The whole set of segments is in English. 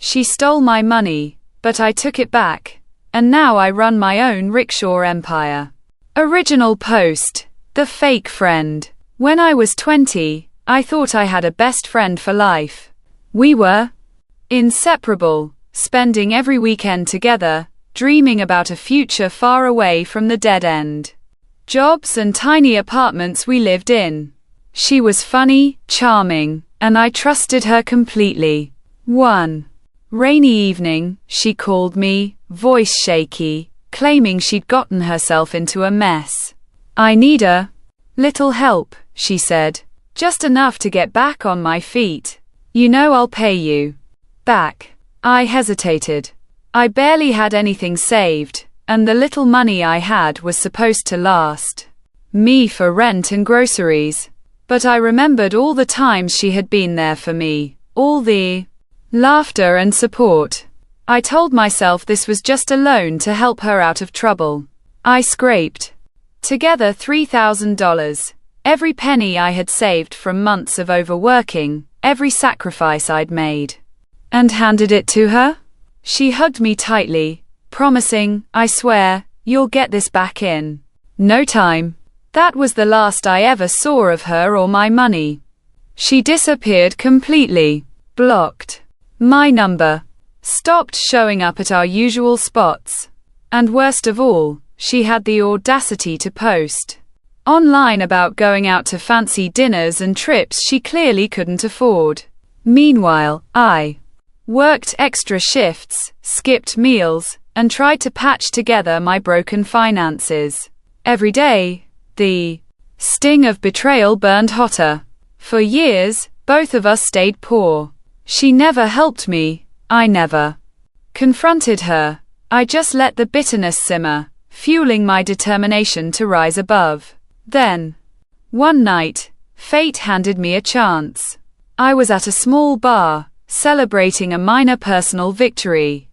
She stole my money, but I took it back, and now I run my own rickshaw empire. Original post. The fake friend. When I was 20, I thought I had a best friend for life. We were inseparable, spending every weekend together, dreaming about a future far away from the dead end jobs and tiny apartments we lived in. She was funny, charming, and I trusted her completely. One rainy evening, she called me, voice shaky, claiming she'd gotten herself into a mess. I need a little help, she said. Just enough to get back on my feet. You know I'll pay you back. I hesitated. I barely had anything saved, and the little money I had was supposed to last me for rent and groceries. But I remembered all the times she had been there for me, all the laughter and support. I told myself this was just a loan to help her out of trouble. I scraped together $3,000, every penny I had saved from months of overworking, every sacrifice I'd made, and handed it to her. She hugged me tightly, promising, I swear, you'll get this back in no time. That was the last I ever saw of her or my money. She disappeared completely, blocked my number, stopped showing up at our usual spots, and worst of all, she had the audacity to post online about going out to fancy dinners and trips she clearly couldn't afford. Meanwhile, I worked extra shifts, skipped meals, and tried to patch together my broken finances. Every day, the sting of betrayal burned hotter. For years, both of us stayed poor. She never helped me. I never confronted her. I just let the bitterness simmer, fueling my determination to rise above. Then, one night, fate handed me a chance. I was at a small bar, celebrating a minor personal victory,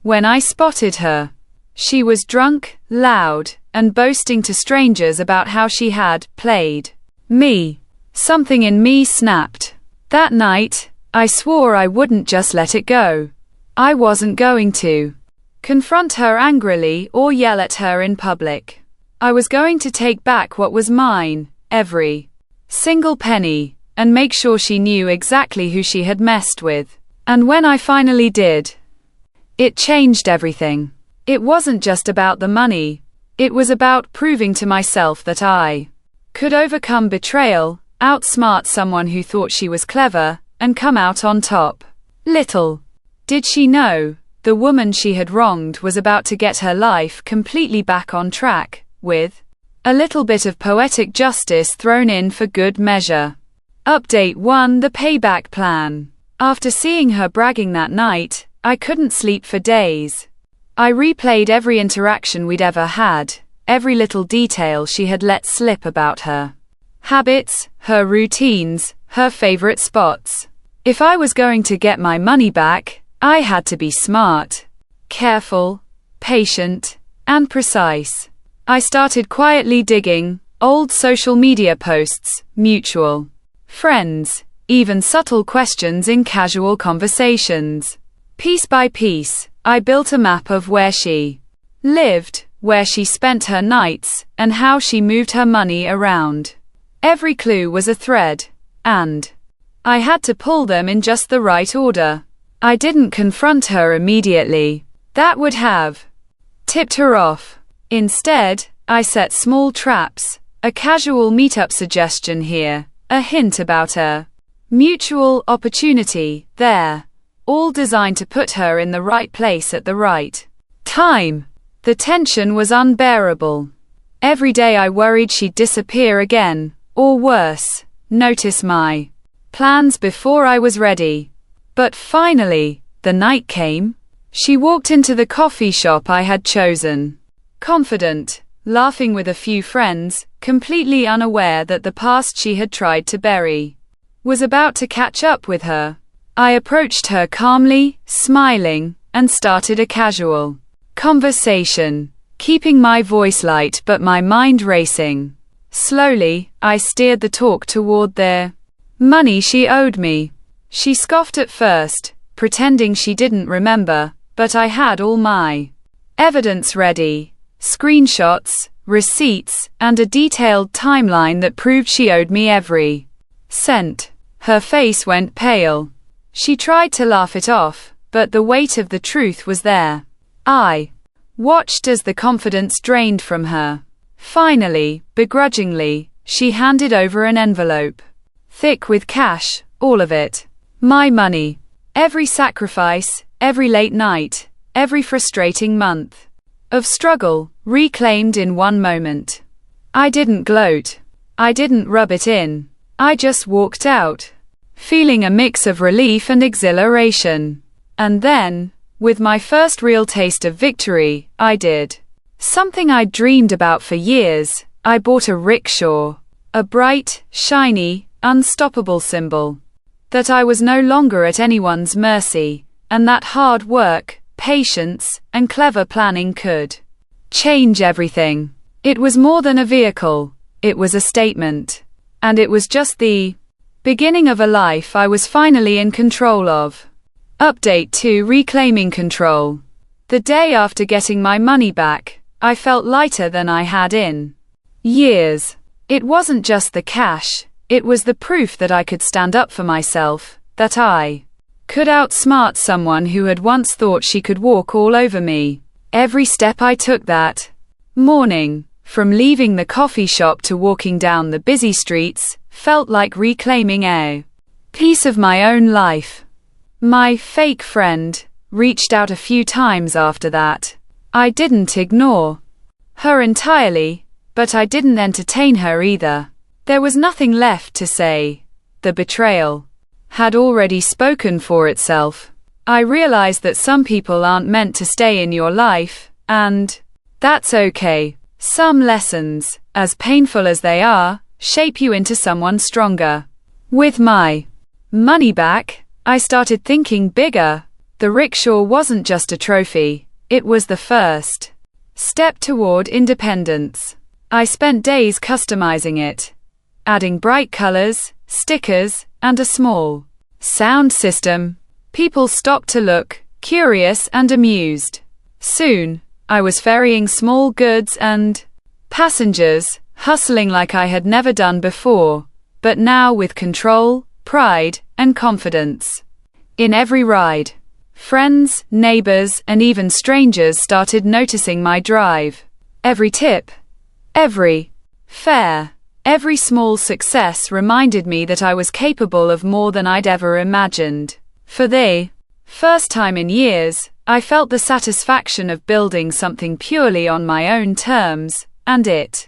when I spotted her. She was drunk, loud, and boasting to strangers about how she had played me. Something in me snapped. That night, I swore I wouldn't just let it go. I wasn't going to confront her angrily or yell at her in public. I was going to take back what was mine, every single penny, and make sure she knew exactly who she had messed with. And when I finally did, it changed everything. It wasn't just about the money. It was about proving to myself that I could overcome betrayal, outsmart someone who thought she was clever, and come out on top. Little did she know, the woman she had wronged was about to get her life completely back on track, with a little bit of poetic justice thrown in for good measure. Update 1: The payback plan. After seeing her bragging that night, I couldn't sleep for days. I replayed every interaction we'd ever had, every little detail she had let slip about her habits, her routines, her favorite spots. If I was going to get my money back, I had to be smart, careful, patient, and precise. I started quietly digging old social media posts, mutual friends, even subtle questions in casual conversations. Piece by piece, I built a map of where she lived, where she spent her nights, and how she moved her money around. Every clue was a thread, and I had to pull them in just the right order. I didn't confront her immediately. That would have tipped her off. Instead, I set small traps, a casual meetup suggestion here, a hint about a mutual opportunity there, all designed to put her in the right place at the right time. The tension was unbearable. Every day I worried she'd disappear again, or worse, notice my plans before I was ready. But finally, the night came. She walked into the coffee shop I had chosen, confident, laughing with a few friends, completely unaware that the past she had tried to bury was about to catch up with her. I approached her calmly, smiling, and started a casual conversation, keeping my voice light but my mind racing. Slowly, I steered the talk toward the money she owed me. She scoffed at first, pretending she didn't remember, but I had all my evidence ready. Screenshots, receipts, and a detailed timeline that proved she owed me every cent. Her face went pale. She tried to laugh it off, but the weight of the truth was there. I watched as the confidence drained from her. Finally, begrudgingly, she handed over an envelope. Thick with cash, all of it. My money. Every sacrifice, every late night, every frustrating month of struggle, reclaimed in one moment. I didn't gloat. I didn't rub it in. I just walked out, feeling a mix of relief and exhilaration. And then, with my first real taste of victory, I did something I'd dreamed about for years. I bought a rickshaw. A bright, shiny, unstoppable symbol that I was no longer at anyone's mercy, and that hard work, patience, and clever planning could change everything. It was more than a vehicle, it was a statement. And it was just the beginning of a life I was finally in control of. Update 2: Reclaiming control. The day after getting my money back, I felt lighter than I had in years. It wasn't just the cash, it was the proof that I could stand up for myself, that I could outsmart someone who had once thought she could walk all over me. Every step I took that morning, from leaving the coffee shop to walking down the busy streets, felt like reclaiming a piece of my own life. My fake friend reached out a few times after that. I didn't ignore her entirely, but I didn't entertain her either. There was nothing left to say. The betrayal had already spoken for itself. I realized that some people aren't meant to stay in your life, and that's okay. Some lessons, as painful as they are, shape you into someone stronger. With my money back, I started thinking bigger. The rickshaw wasn't just a trophy, it was the first step toward independence. I spent days customizing it, adding bright colors, stickers, and a small sound system. People stopped to look, curious and amused. Soon, I was ferrying small goods and passengers, hustling like I had never done before, but now with control, pride, and confidence. In every ride, friends, neighbors, and even strangers started noticing my drive. Every tip, every fare, every small success reminded me that I was capable of more than I'd ever imagined. For the first time in years, I felt the satisfaction of building something purely on my own terms, and it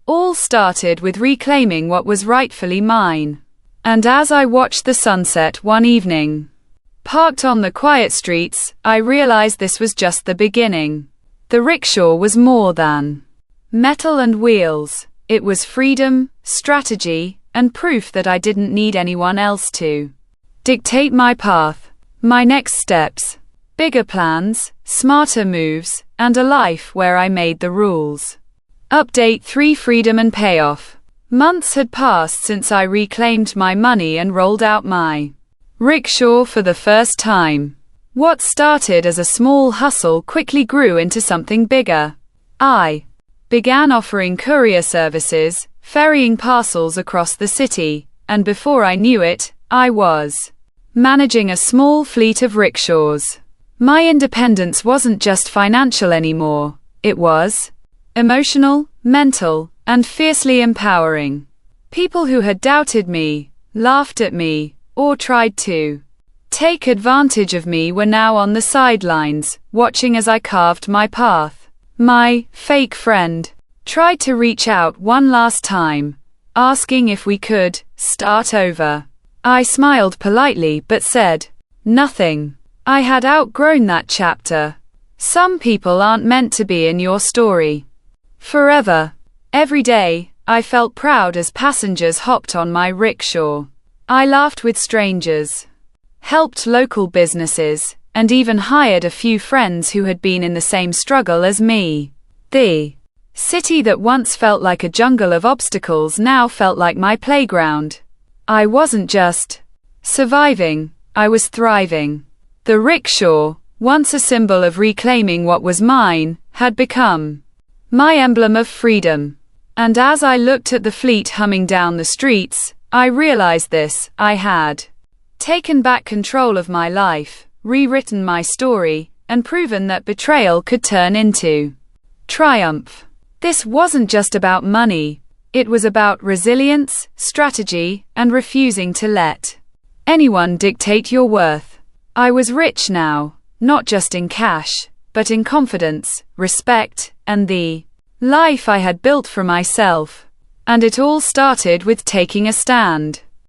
all started with reclaiming what was rightfully mine. And as I watched the sunset one evening, parked on the quiet streets, I realized this was just the beginning. The rickshaw was more than metal and wheels. It was freedom, strategy, and proof that I didn't need anyone else to dictate my path, my next steps, bigger plans, smarter moves, and a life where I made the rules. Update 3: Freedom and payoff. Months had passed since I reclaimed my money and rolled out my rickshaw for the first time. What started as a small hustle quickly grew into something bigger. I began offering courier services, ferrying parcels across the city, and before I knew it, I was managing a small fleet of rickshaws. My independence wasn't just financial anymore, it was emotional, mental, and fiercely empowering. People who had doubted me, laughed at me, or tried to take advantage of me were now on the sidelines, watching as I carved my path. My fake friend tried to reach out one last time, asking if we could start over. I smiled politely but said nothing. I had outgrown that chapter. Some people aren't meant to be in your story forever. Every day, I felt proud as passengers hopped on my rickshaw. I laughed with strangers, helped local businesses, and even hired a few friends who had been in the same struggle as me. The city that once felt like a jungle of obstacles now felt like my playground. I wasn't just surviving, I was thriving. The rickshaw, once a symbol of reclaiming what was mine, had become my emblem of freedom. And as I looked at the fleet humming down the streets, I realized this: I had taken back control of my life, rewritten my story, and proven that betrayal could turn into triumph. This wasn't just about money. It was about resilience, strategy, and refusing to let anyone dictate your worth. I was rich now, not just in cash, but in confidence, respect, and the life I had built for myself. And it all started with taking a stand.